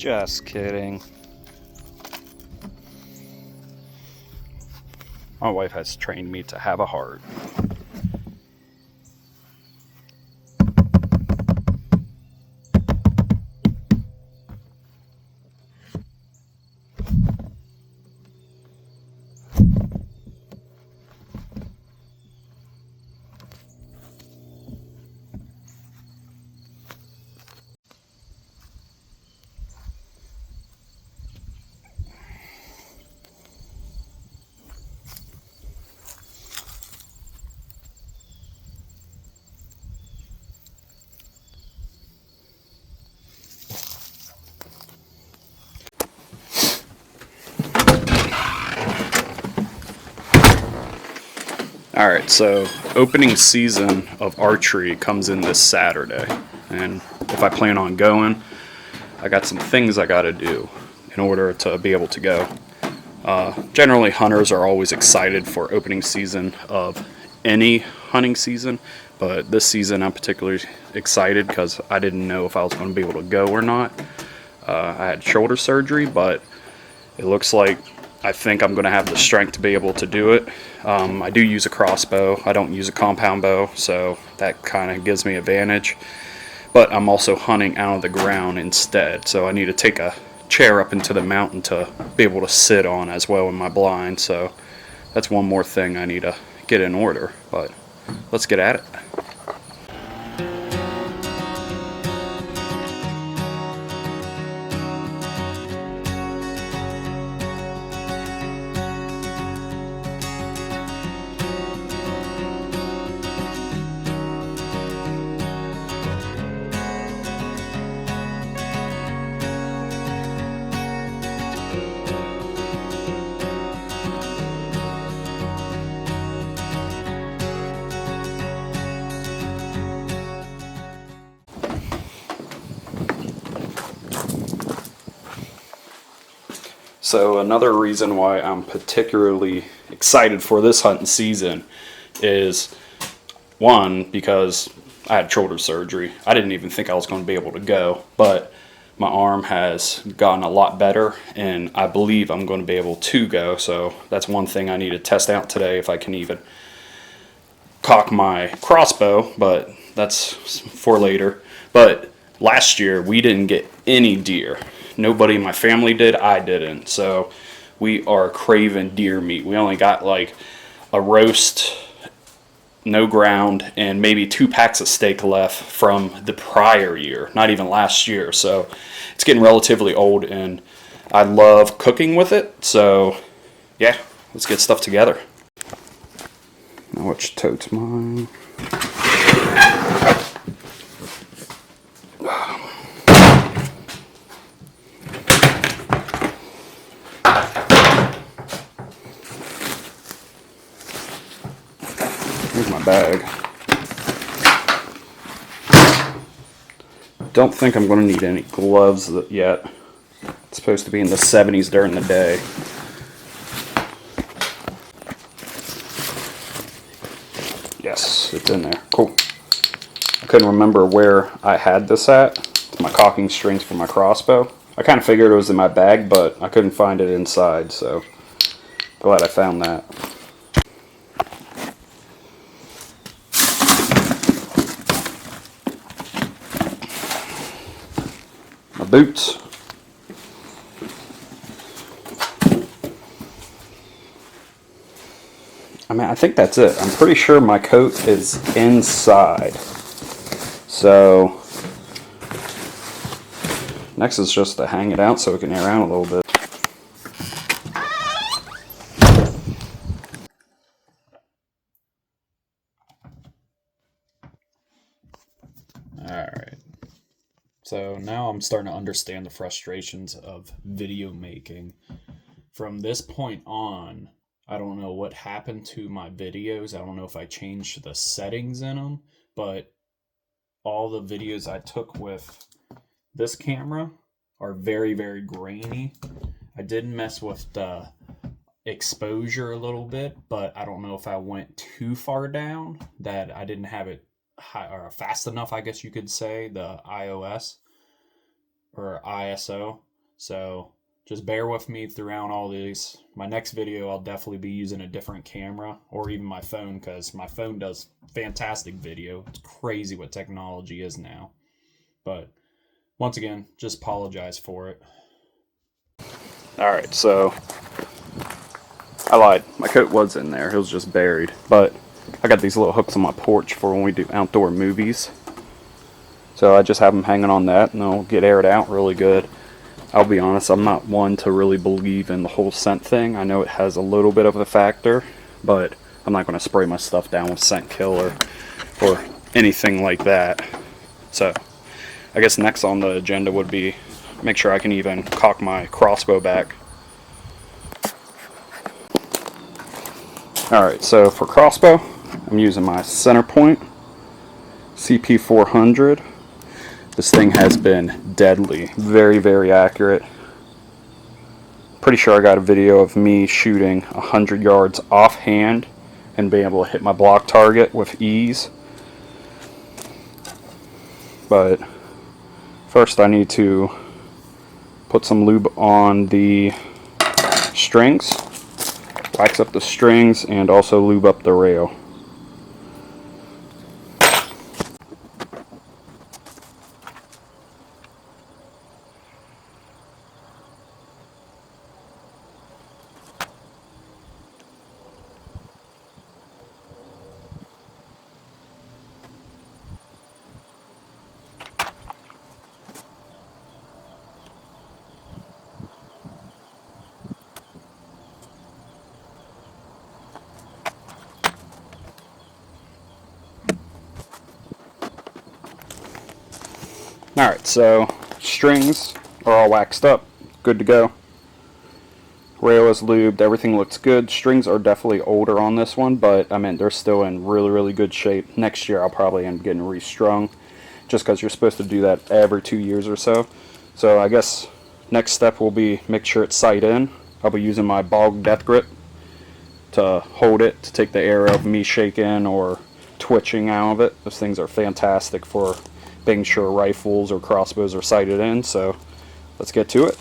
Just kidding. My wife has trained me to have a heart. Alright, so opening season of archery comes in this Saturday, and if I plan on going, I got some things I gotta do in order to be able to go. Generally, hunters are always excited for opening season of any hunting season, but this season I'm particularly excited because I didn't know if I was going to be able to go or not. I had shoulder surgery, but it looks like I think I'm going to have the strength to be able to do it. I do use a crossbow. I don't use a compound bow, so that kind of gives me advantage. But I'm also hunting out of the ground instead, so I need to take a chair up into the mountain to be able to sit on as well in my blind. So that's one more thing I need to get in order, but let's get at it. So another reason why I'm particularly excited for this hunting season is, one, because I had shoulder surgery. I didn't even think I was going to be able to go, but my arm has gotten a lot better, and I believe I'm going to be able to go. So that's one thing I need to test out today, if I can even cock my crossbow, but that's for later. But last year we didn't get any deer. Nobody in my family did. I didn't. So we are craving deer meat. We only got like a roast, no ground, and maybe 2 packs of steak left from the prior year, not even last year. So it's getting relatively old, and I love cooking with it. So yeah, let's get stuff together. Now which tote's mine? Here's my bag. Don't think I'm going to need any gloves yet. It's supposed to be in the 70s during the day. Yes, it's in there. Cool. I couldn't remember where I had this at. It's my cocking strings for my crossbow. I kind of figured it was in my bag, but I couldn't find it inside, so glad I found that. My boots. I mean, I think that's it. I'm pretty sure my coat is inside. So next is just to hang it out so it can air out a little bit. Alright. So now I'm starting to understand the frustrations of video making. From this point on, I don't know what happened to my videos. I don't know if I changed the settings in them, but all the videos I took with this camera are very, very grainy. I did mess with the exposure a little bit, but I don't know if I went too far down, that I didn't have it high, or fast enough, I guess you could say, the iOS or ISO. So just bear with me throughout all these. My next video, I'll definitely be using a different camera or even my phone, because my phone does fantastic video. It's crazy what technology is now. But once again, just apologize for it. Alright, so I lied. My coat was in there. It was just buried. But I got these little hooks on my porch for when we do outdoor movies. So I just have them hanging on that, and they'll get aired out really good. I'll be honest, I'm not one to really believe in the whole scent thing. I know it has a little bit of a factor, but I'm not going to spray my stuff down with scent killer or anything like that. So I guess next on the agenda would be make sure I can even cock my crossbow back. Alright, so for crossbow, I'm using my center point CP400. This thing has been deadly, very, very accurate. Pretty sure I got a video of me shooting 100 yards offhand and being able to hit my block target with ease. But first I need to put some lube on the strings, wax up the strings, and also lube up the rail. Alright, so strings are all waxed up, good to go. Rail is lubed, everything looks good. Strings are definitely older on this one, but I mean, they're still in really, really good shape. Next year I'll probably end up getting restrung, just because you're supposed to do that every 2 years or so. So I guess next step will be make sure it's sight in. I'll be using my Bog Death Grip to hold it, to take the air out of me shaking or twitching out of it. Those things are fantastic for making sure rifles or crossbows are sighted in, so let's get to it.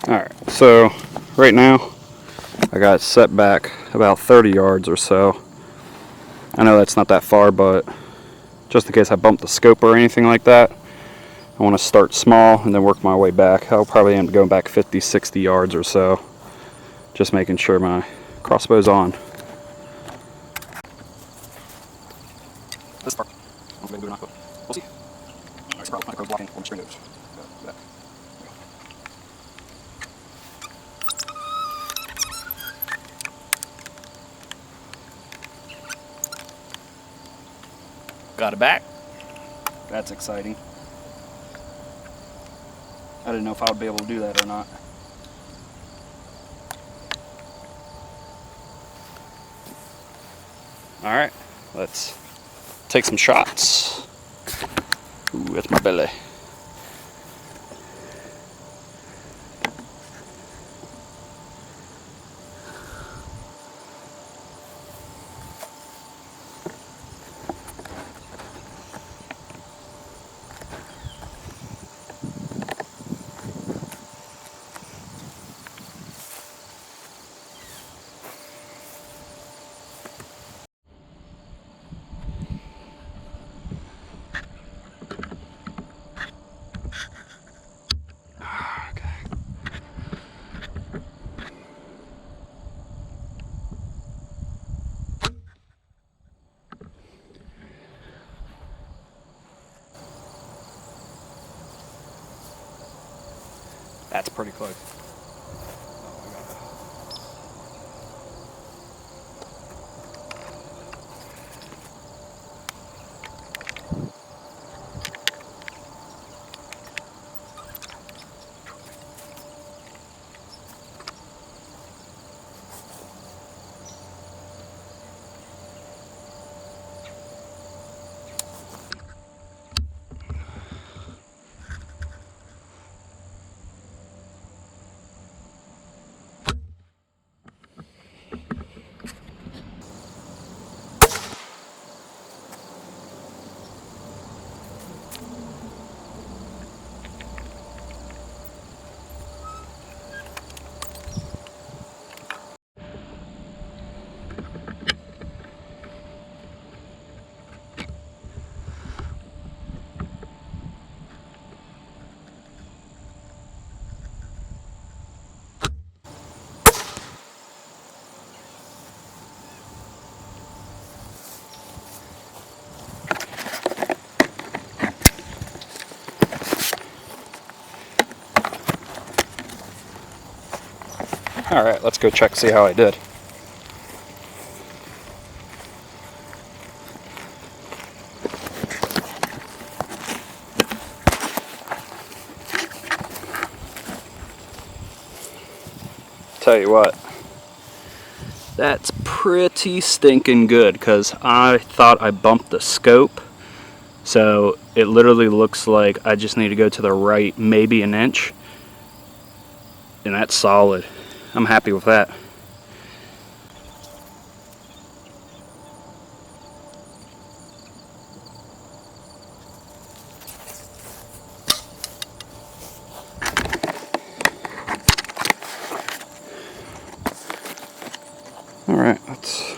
Alright, so right now I got set back about 30 yards or so. I know that's not that far, but just in case I bump the scope or anything like that, I want to start small and then work my way back. I'll probably end up going back 50, 60 yards or so, just making sure my crossbow's on. This part, we'll see. Alright, so probably blocking on the string nose. Got it back. That's exciting. I didn't know if I would be able to do that or not. Alright, let's take some shots. Ooh, that's my belly. That's pretty close. Alright, let's go check, see how I did. Tell you what, that's pretty stinking good, because I thought I bumped the scope. So it literally looks like I just need to go to the right maybe an inch. And that's solid. I'm happy with that. Alright, let's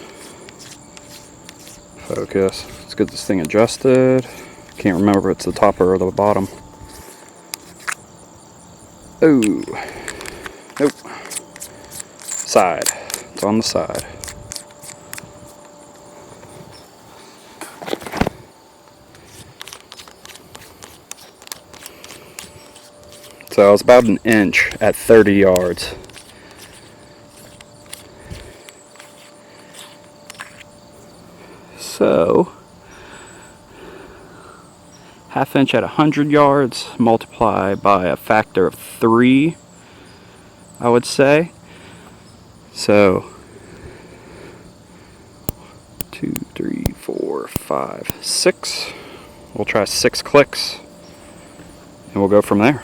focus. Let's get this thing adjusted. Can't remember if it's the top or the bottom. Oh, nope. Side. It's on the side. So I was about an inch at 30 yards. So, half inch at 100 yards, multiply by a factor of 3, I would say. So, 2, 3, 4, 5, 6. We'll try 6 clicks, and we'll go from there.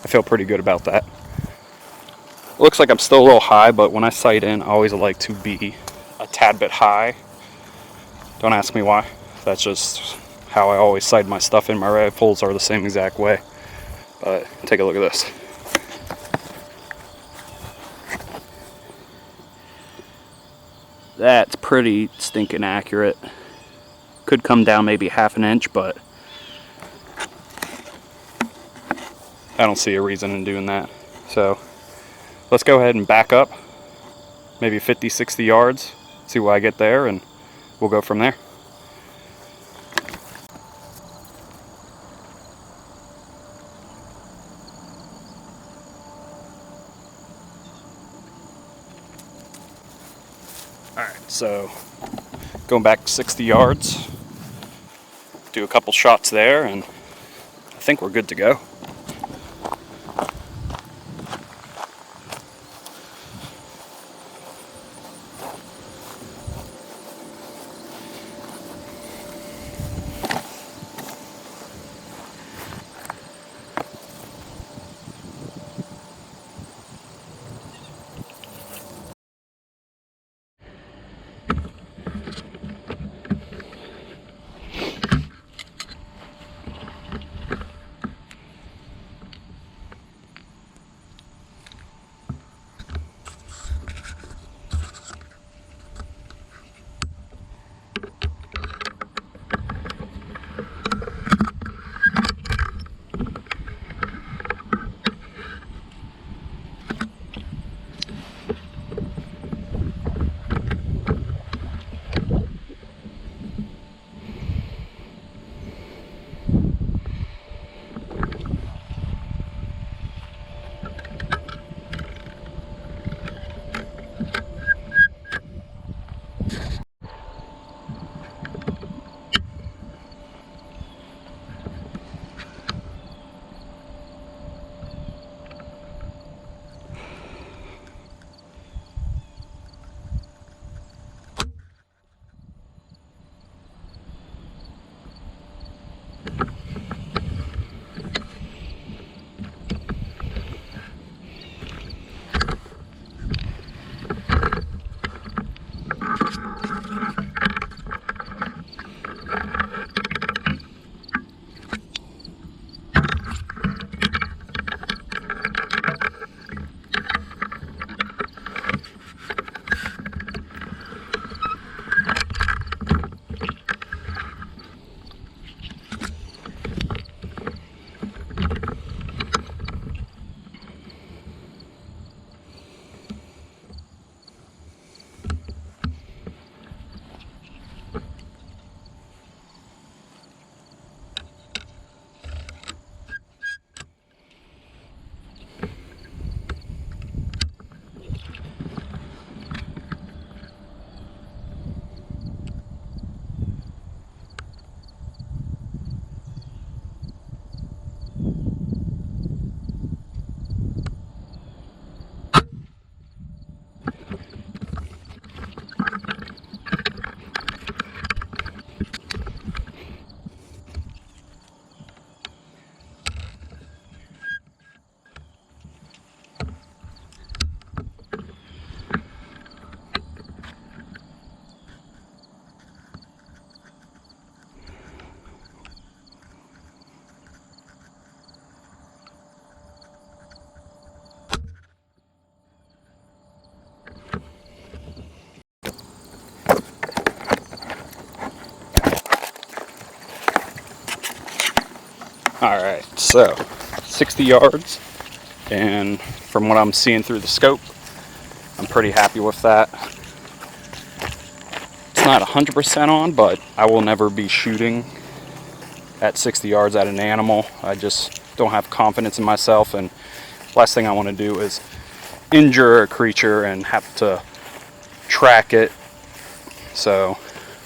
I feel pretty good about that. Looks like I'm still a little high, but when I sight in, I always like to be a tad bit high. Don't ask me why. That's just how I always sight my stuff in. My rifles are the same exact way. But take a look at this. That's pretty stinking accurate. Could come down maybe half an inch, but I don't see a reason in doing that. So let's go ahead and back up maybe 50, 60 yards, see what I get there, and we'll go from there. Alright, so going back 60 yards, do a couple shots there, and I think we're good to go. Alright, so 60 yards, and from what I'm seeing through the scope, I'm pretty happy with that. It's not 100% on, but I will never be shooting at 60 yards at an animal. I just don't have confidence in myself, and last thing I want to do is injure a creature and have to track it. So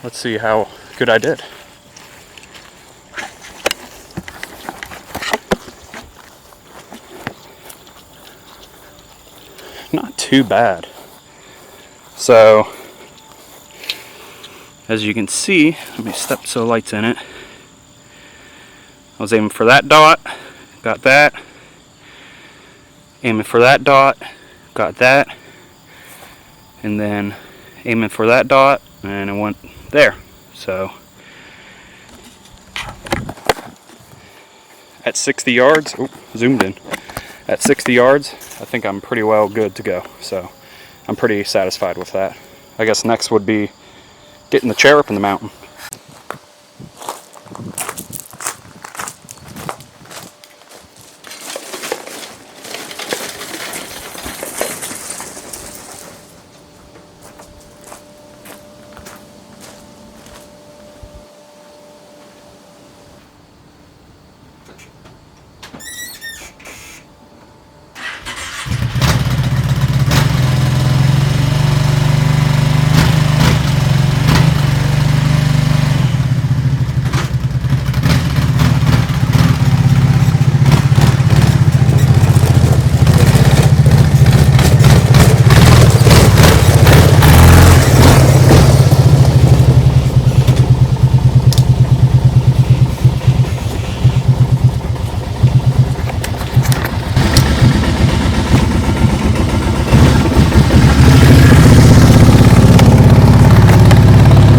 let's see how good I did. Not too bad. So as you can see, let me step so light's in it. I was aiming for that dot, got that. Aiming for that dot, got that. And then aiming for that dot, and it went there. So at 60 yards, zoomed in. At 60 yards, I think I'm pretty well good to go. So I'm pretty satisfied with that. I guess next would be getting the chair up in the mountain.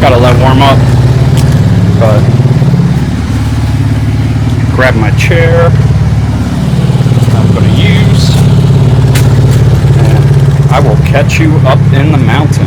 Gotta let warm up, but grab my chair I'm gonna use, and I will catch you up in the mountain.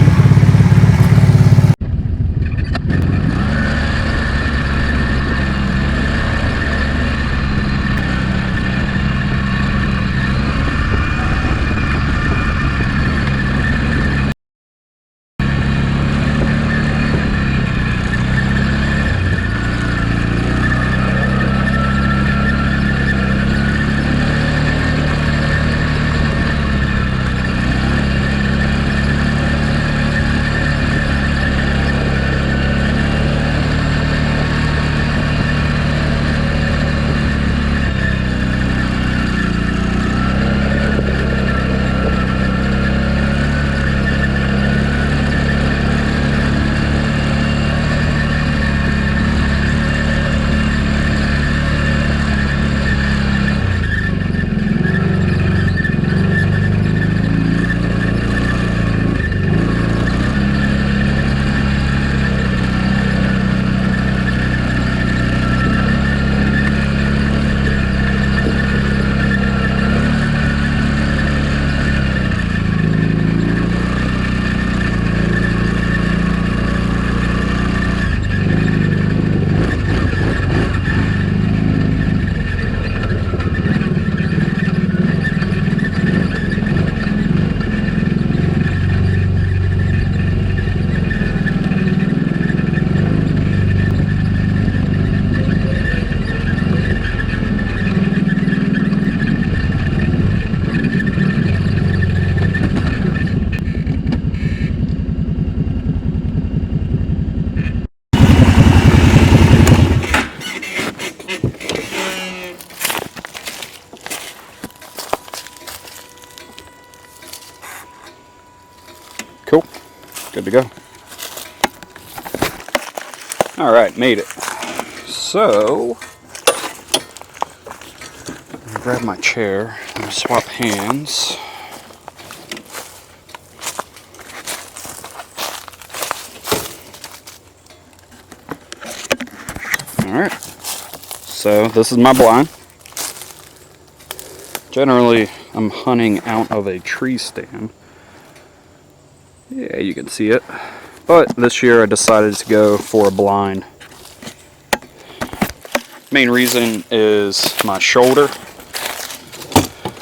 Cool. Good to go. Alright, made it. So, grab my chair and swap hands. Alright, so this is my blind. Generally, I'm hunting out of a tree stand. Yeah, you can see it. But this year I decided to go for a blind. Main reason is my shoulder.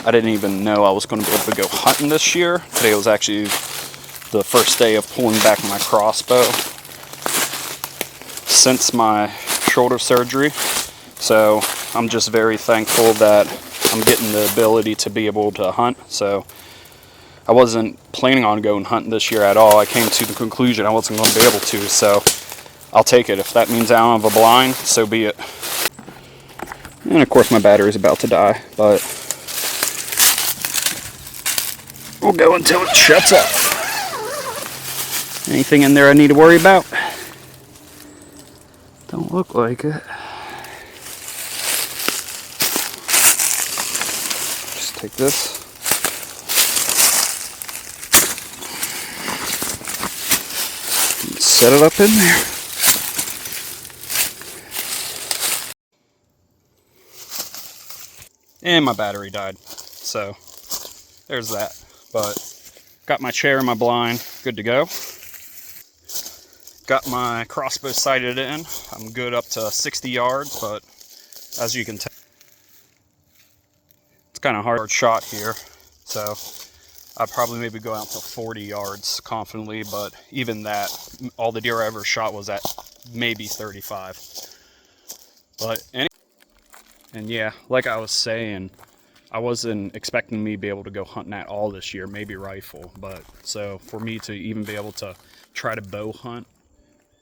I didn't even know I was going to be able to go hunting this year. Today was actually the first day of pulling back my crossbow since my shoulder surgery. So I'm just very thankful that I'm getting the ability to be able to hunt. So I wasn't planning on going hunting this year at all. I came to the conclusion I wasn't going to be able to, so I'll take it. If that means I don't have a blind, so be it. And of course my battery's about to die, but we'll go until it shuts up. Anything in there I need to worry about? Don't look like it. Just take this. And set it up in there. And my battery died. So there's that. But got my chair and my blind good to go. Got my crossbow sighted in. I'm good up to 60 yards, but as you can tell, it's kind of hard shot here. So I'll probably maybe go out to 40 yards confidently, but even that, all the deer I ever shot was at maybe 35. But anyway, and yeah, like I was saying, I wasn't expecting me to be able to go hunting at all this year, maybe rifle. But so for me to even be able to try to bow hunt,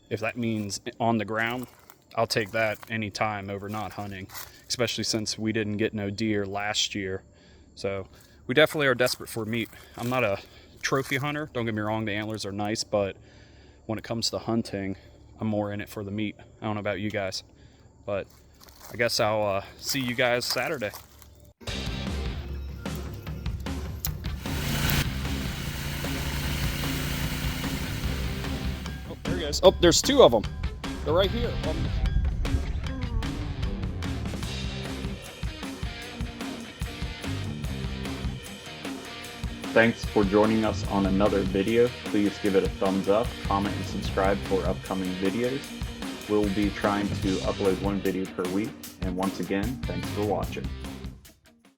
if that means on the ground, I'll take that any time over not hunting, especially since we didn't get no deer last year. So we definitely are desperate for meat. I'm not a trophy hunter, don't get me wrong, the antlers are nice, but when it comes to hunting, I'm more in it for the meat. I don't know about you guys, but I guess I'll see you guys Saturday. Oh, there he is. Oh, there's two of them. They're right here. Thanks for joining us on another video. Please give it a thumbs up, comment, and subscribe for upcoming videos. We'll be trying to upload one video per week. And once again, thanks for watching.